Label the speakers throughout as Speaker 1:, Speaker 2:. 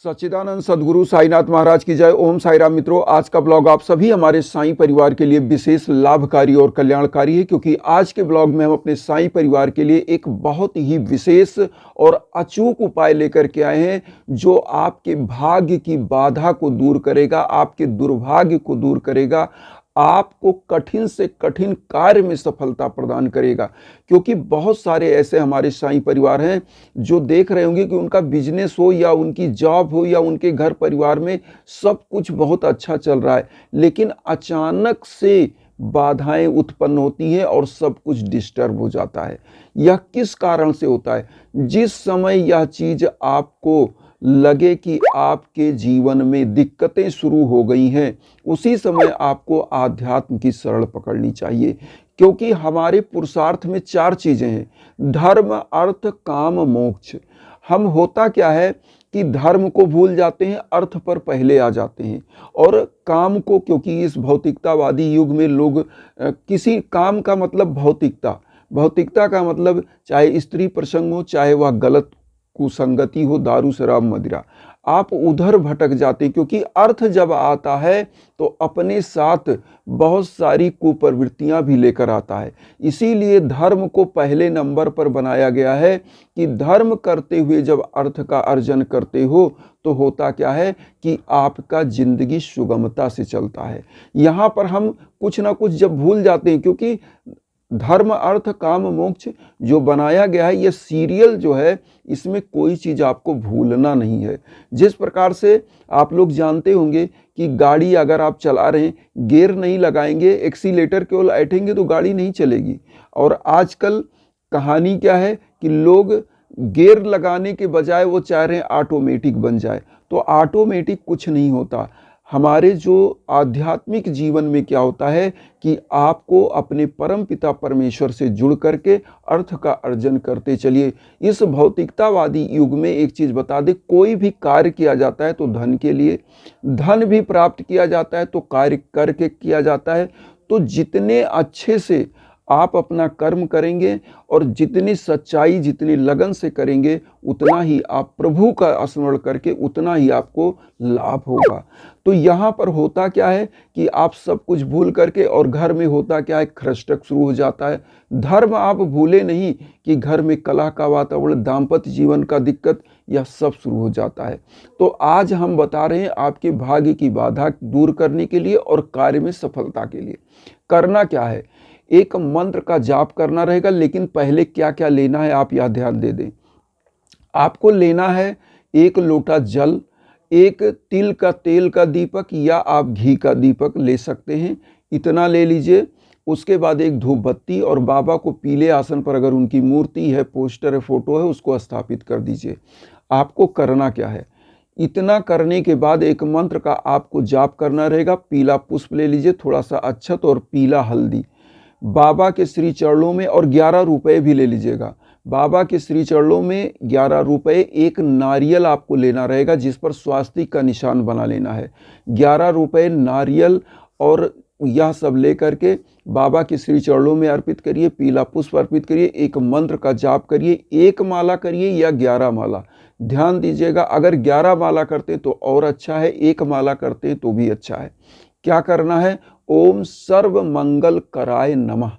Speaker 1: सच्चिदानंद सद्गुरु साईनाथ महाराज की जय। ओम साई राम। मित्रों, आज का ब्लॉग आप सभी हमारे साईं परिवार के लिए विशेष लाभकारी और कल्याणकारी है, क्योंकि आज के ब्लॉग में हम अपने साईं परिवार के लिए एक बहुत ही विशेष और अचूक उपाय लेकर के आए हैं, जो आपके भाग्य की बाधा को दूर करेगा, आपके दुर्भाग्य को दूर करेगा, आपको कठिन से कठिन कार्य में सफलता प्रदान करेगा। क्योंकि बहुत सारे ऐसे हमारे साईं परिवार हैं जो देख रहे होंगे कि उनका बिजनेस हो या उनकी जॉब हो या उनके घर परिवार में सब कुछ बहुत अच्छा चल रहा है, लेकिन अचानक से बाधाएं उत्पन्न होती हैं और सब कुछ डिस्टर्ब हो जाता है। यह किस कारण से होता है? जिस समय यह चीज आपको लगे कि आपके जीवन में दिक्कतें शुरू हो गई हैं, उसी समय आपको आध्यात्म की शरण पकड़नी चाहिए। क्योंकि हमारे पुरुषार्थ में 4 चीजें हैं: धर्म, अर्थ, काम, मोक्ष। हम होता क्या है कि धर्म को भूल जाते हैं, अर्थ पर पहले आ जाते हैं, और काम को, क्योंकि इस भौतिकतावादी युग में लोग किसी काम का मतलब भौतिकता का मतलब चाहे स्त्री प्रसंग हो, चाहे वह गलत कुसंगति हो, दारू शराब मदिरा, आप उधर भटक जाते हैं। क्योंकि अर्थ जब आता है तो अपने साथ बहुत सारी कुप्रवृत्तियां भी लेकर आता है। इसीलिए धर्म को पहले नंबर पर बनाया गया है कि धर्म करते हुए जब अर्थ का अर्जन करते हो तो होता क्या है कि आपका जिंदगी सुगमता से चलता है। यहाँ पर हम कुछ ना कुछ जब भूल जाते हैं, क्योंकि धर्म, अर्थ, काम, मोक्ष जो बनाया गया है, ये सीरियल जो है, इसमें कोई चीज़ आपको भूलना नहीं है। जिस प्रकार से आप लोग जानते होंगे कि गाड़ी अगर आप चला रहे हैं, गियर नहीं लगाएंगे, एक्सीलेटर केवल ऐंठेंगे तो गाड़ी नहीं चलेगी। और आजकल कहानी क्या है कि लोग गियर लगाने के बजाय वो चाह रहे हैं ऑटोमेटिक बन जाए। तो ऑटोमेटिक कुछ नहीं होता। हमारे जो आध्यात्मिक जीवन में क्या होता है कि आपको अपने परम पिता परमेश्वर से जुड़ करके अर्थ का अर्जन करते चलिए। इस भौतिकतावादी युग में एक चीज़ बता दे, कोई भी कार्य किया जाता है तो धन के लिए, धन भी प्राप्त किया जाता है तो कार्य करके किया जाता है। तो जितने अच्छे से आप अपना कर्म करेंगे और जितनी सच्चाई, जितनी लगन से करेंगे, उतना ही आप प्रभु का स्मरण करके उतना ही आपको लाभ होगा। तो यहाँ पर होता क्या है कि आप सब कुछ भूल करके, और घर में होता क्या है, खरचटक शुरू हो जाता है। धर्म आप भूले नहीं कि घर में कलह का वातावरण, दाम्पत्य जीवन का दिक्कत, यह सब शुरू हो जाता है। तो आज हम बता रहे हैं आपके भाग्य की बाधा दूर करने के लिए और कार्य में सफलता के लिए करना क्या है। एक मंत्र का जाप करना रहेगा, लेकिन पहले क्या क्या लेना है आप यह ध्यान दे दें। आपको लेना है 1 लोटा जल, 1 तिल का तेल का दीपक, या आप घी का दीपक ले सकते हैं, इतना ले लीजिए। उसके बाद 1 धूप बत्ती, और बाबा को पीले आसन पर, अगर उनकी मूर्ति है, पोस्टर है, फोटो है, उसको स्थापित कर दीजिए। आपको करना क्या है, इतना करने के बाद एक मंत्र का आपको जाप करना रहेगा। पीला पुष्प ले लीजिए, थोड़ा सा अक्षत और पीला हल्दी, बाबा के श्री चरणों में, और 11 रुपए भी ले लीजिएगा। बाबा के श्री चरणों में 11 रुपए, 1 नारियल आपको लेना रहेगा जिस पर स्वास्तिक का निशान बना लेना है। 11 रुपए, नारियल और यह सब लेकर के बाबा के श्री चरणों में अर्पित करिए, पीला पुष्प अर्पित करिए, एक मंत्र का जाप करिए। 1 माला करिए या 11 माला, ध्यान दीजिएगा। अगर 11 माला करते तो और अच्छा है, 1 माला करते तो भी अच्छा है। क्या करना है? ओम सर्व मंगल कराय नमः,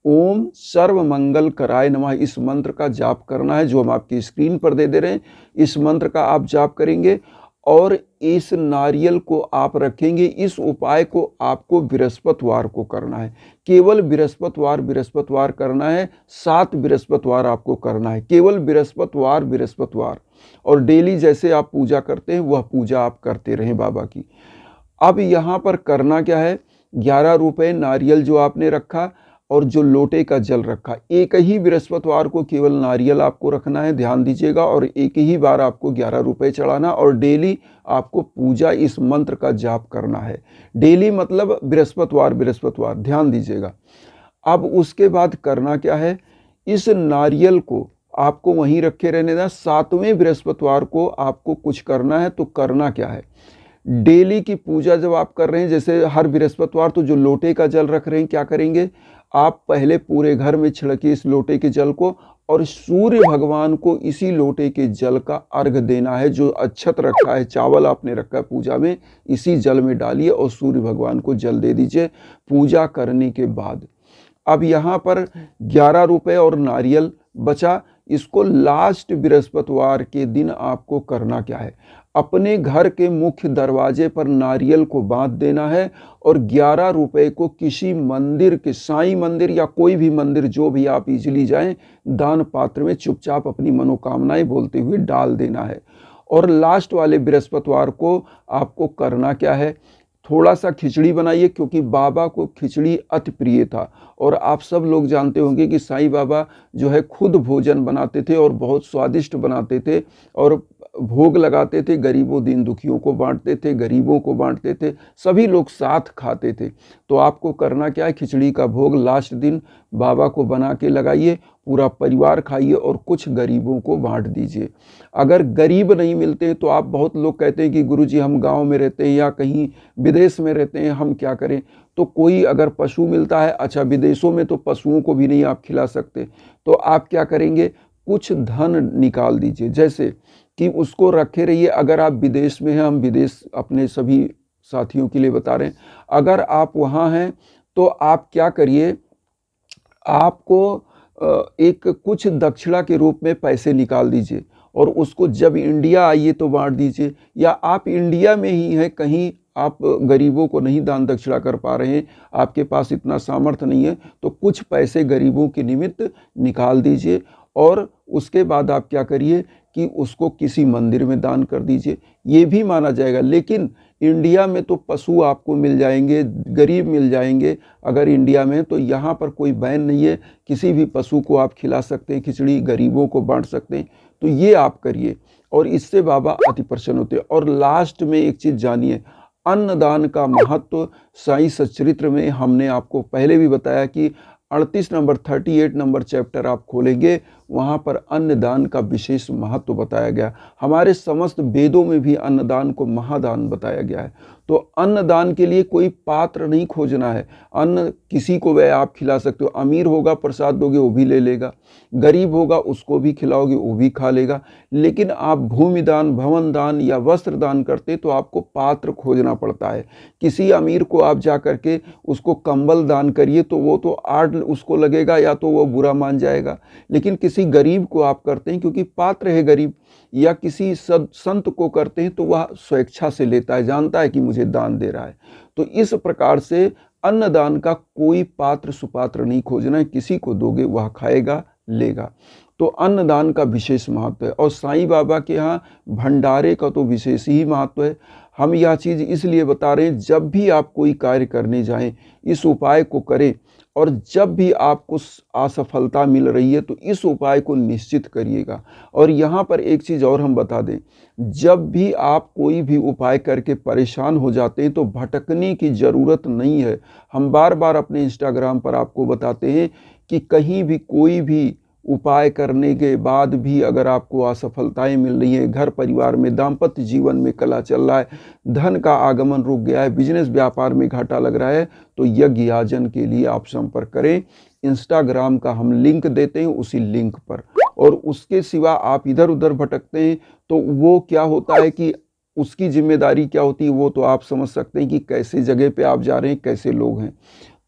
Speaker 1: ओम सर्व मंगल कराय नमः, इस मंत्र का जाप करना है, जो हम आपकी स्क्रीन पर दे रहे हैं। इस मंत्र का आप जाप करेंगे और इस नारियल को आप रखेंगे। इस उपाय को आपको बृहस्पतिवार को करना है, केवल बृहस्पतिवार करना है। 7 बृहस्पतिवार आपको करना है, केवल बृहस्पतिवार। और डेली जैसे आप पूजा करते हैं वह पूजा आप करते रहें बाबा की। अब यहाँ पर करना क्या है, 11 रुपए, नारियल जो आपने रखा और जो लोटे का जल रखा, एक ही बृहस्पतिवार को केवल नारियल आपको रखना है, ध्यान दीजिएगा, और एक ही बार आपको 11 रुपए चढ़ाना, और डेली आपको पूजा इस मंत्र का जाप करना है। डेली मतलब बृहस्पतिवार, ध्यान दीजिएगा। अब उसके बाद करना क्या है, इस नारियल को आपको वहीं रखे रहने देना। 7वें बृहस्पतिवार को आपको कुछ करना है। तो करना क्या है, डेली की पूजा जब आप कर रहे हैं, जैसे हर बृहस्पतिवार, तो जो लोटे का जल रख रहे हैं, क्या करेंगे, आप पहले पूरे घर में छिड़किए इस लोटे के जल को, और सूर्य भगवान को इसी लोटे के जल का अर्घ देना है। जो अक्षत रखा है, चावल आपने रखा है पूजा में, इसी जल में डालिए और सूर्य भगवान को जल दे दीजिए पूजा करने के बाद। अब यहाँ पर 11 रुपए और नारियल बचा, इसको लास्ट बृहस्पतिवार के दिन आपको करना क्या है, अपने घर के मुख्य दरवाजे पर नारियल को बांध देना है और 11 रुपए को किसी मंदिर के, साईं मंदिर या कोई भी मंदिर जो भी आप इजीली जाएं, दान पात्र में चुपचाप अपनी मनोकामनाएं बोलते हुए डाल देना है। और लास्ट वाले बृहस्पतिवार को आपको करना क्या है, थोड़ा सा खिचड़ी बनाइए, क्योंकि बाबा को खिचड़ी अति प्रिय था। और आप सब लोग जानते होंगे कि साईं बाबा जो है खुद भोजन बनाते थे और बहुत स्वादिष्ट बनाते थे और भोग लगाते थे, गरीबों दीन दुखियों को बांटते थे, गरीबों को बांटते थे, सभी लोग साथ खाते थे। तो आपको करना क्या है, खिचड़ी का भोग लास्ट दिन बाबा को बना के लगाइए, पूरा परिवार खाइए और कुछ गरीबों को बांट दीजिए। अगर गरीब नहीं मिलते हैं तो आप, बहुत लोग कहते हैं कि गुरुजी हम गांव में रहते हैं या कहीं विदेश में रहते हैं, हम क्या करें। तो कोई अगर पशु मिलता है, अच्छा विदेशों में तो पशुओं को भी नहीं आप खिला सकते, तो आप क्या करेंगे, कुछ धन निकाल दीजिए, जैसे कि उसको रखे रहिए। अगर आप विदेश में हैं, हम विदेश अपने सभी साथियों के लिए बता रहे हैं, अगर आप वहाँ हैं तो आप क्या करिए, आपको एक कुछ दक्षिणा के रूप में पैसे निकाल दीजिए और उसको जब इंडिया आइए तो बांट दीजिए। या आप इंडिया में ही हैं, कहीं आप गरीबों को नहीं दान दक्षिणा कर पा रहे हैं, आपके पास इतना सामर्थ्य नहीं है, तो कुछ पैसे गरीबों के निमित्त निकाल दीजिए। और उसके बाद आप क्या करिए कि उसको किसी मंदिर में दान कर दीजिए, ये भी माना जाएगा। लेकिन इंडिया में तो पशु आपको मिल जाएंगे, गरीब मिल जाएंगे अगर इंडिया में, तो यहाँ पर कोई बैन नहीं है, किसी भी पशु को आप खिला सकते हैं खिचड़ी, गरीबों को बांट सकते हैं। तो ये आप करिए और इससे बाबा अति प्रसन्न होते हैं। और लास्ट में एक चीज़ जानिए, अन्नदान का महत्व साईं सच्चरित्र में हमने आपको पहले भी बताया कि 38 नंबर 38 नंबर चैप्टर आप खोलेंगे, वहाँ पर अन्नदान का विशेष महत्व बताया गया। हमारे समस्त वेदों में भी अन्नदान को महादान बताया गया है। तो अन्नदान के लिए कोई पात्र नहीं खोजना है, अन्न किसी को वह आप खिला सकते हो। अमीर होगा प्रसाद दोगे वो भी ले लेगा, गरीब होगा उसको भी खिलाओगे वो भी खा लेगा। लेकिन आप भूमि दान, भवन दान या वस्त्र दान करते तो आपको पात्र खोजना पड़ता है। किसी अमीर को आप जा करके उसको कंबल दान करिए तो वो तो आड़ उसको लगेगा या तो वो बुरा मान जाएगा। लेकिन किसी गरीब को आप करते हैं क्योंकि पात्र है गरीब, या किसी संत को करते हैं तो वह स्वेच्छा से लेता है, जानता है कि मुझे दान दे रहा है। तो इस प्रकार से अन्नदान का कोई पात्र सुपात्र नहीं खोजना है, किसी को दोगे वह खाएगा लेगा। तो अन्नदान का विशेष महत्व है। और साईं बाबा के यहाँ भंडारे का तो विशेष ही महत्व है। हम यह चीज़ इसलिए बता रहे हैं, जब भी आप कोई कार्य करने जाएं इस उपाय को करें, और जब भी आपको असफलता मिल रही है तो इस उपाय को निश्चित करिएगा। और यहाँ पर एक चीज़ और हम बता दें, जब भी आप कोई भी उपाय करके परेशान हो जाते हैं तो भटकने की ज़रूरत नहीं है। हम बार बार अपने इंस्टाग्राम पर आपको बताते हैं कि कहीं भी कोई भी उपाय करने के बाद भी अगर आपको असफलताएं मिल रही हैं, घर परिवार में, दाम्पत्य जीवन में कला चल रहा है, धन का आगमन रुक गया है, बिजनेस व्यापार में घाटा लग रहा है, तो यज्ञ याजन के लिए आप संपर्क करें। इंस्टाग्राम का हम लिंक देते हैं उसी लिंक पर। और उसके सिवा आप इधर उधर भटकते हैं तो वो क्या होता है कि उसकी जिम्मेदारी क्या होती है वो तो आप समझ सकते हैं कि कैसे जगह पे आप जा रहे हैं, कैसे लोग हैं।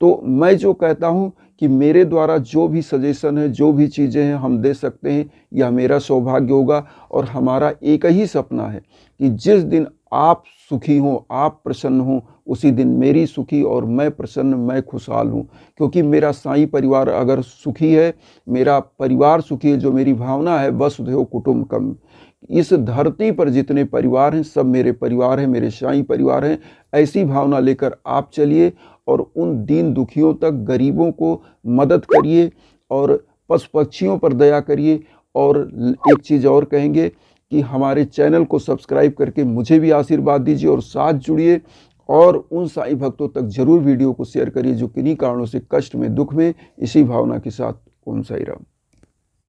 Speaker 1: तो मैं जो कहता हूँ कि मेरे द्वारा जो भी सजेशन है, जो भी चीज़ें हैं हम दे सकते हैं, यह मेरा सौभाग्य होगा। और हमारा एक ही सपना है कि जिस दिन आप सुखी हों, आप प्रसन्न हों, उसी दिन मेरी सुखी और मैं प्रसन्न, मैं खुशहाल हूँ। क्योंकि मेरा साईं परिवार अगर सुखी है, मेरा परिवार सुखी है, जो मेरी भावना है वसुधैव कुटुम्बकम, इस धरती पर जितने परिवार हैं सब मेरे परिवार हैं, मेरे साईं परिवार हैं। ऐसी भावना लेकर आप चलिए और उन दीन दुखियों तक, गरीबों को मदद करिए और पशु पक्षियों पर दया करिए। और एक चीज़ और कहेंगे कि हमारे चैनल को सब्सक्राइब करके मुझे भी आशीर्वाद दीजिए और साथ जुड़िए। और उन साईं भक्तों तक जरूर वीडियो को शेयर करिए जो किन्हीं कारणों से कष्ट में, दुख में। इसी भावना के साथ ओम साईं राम।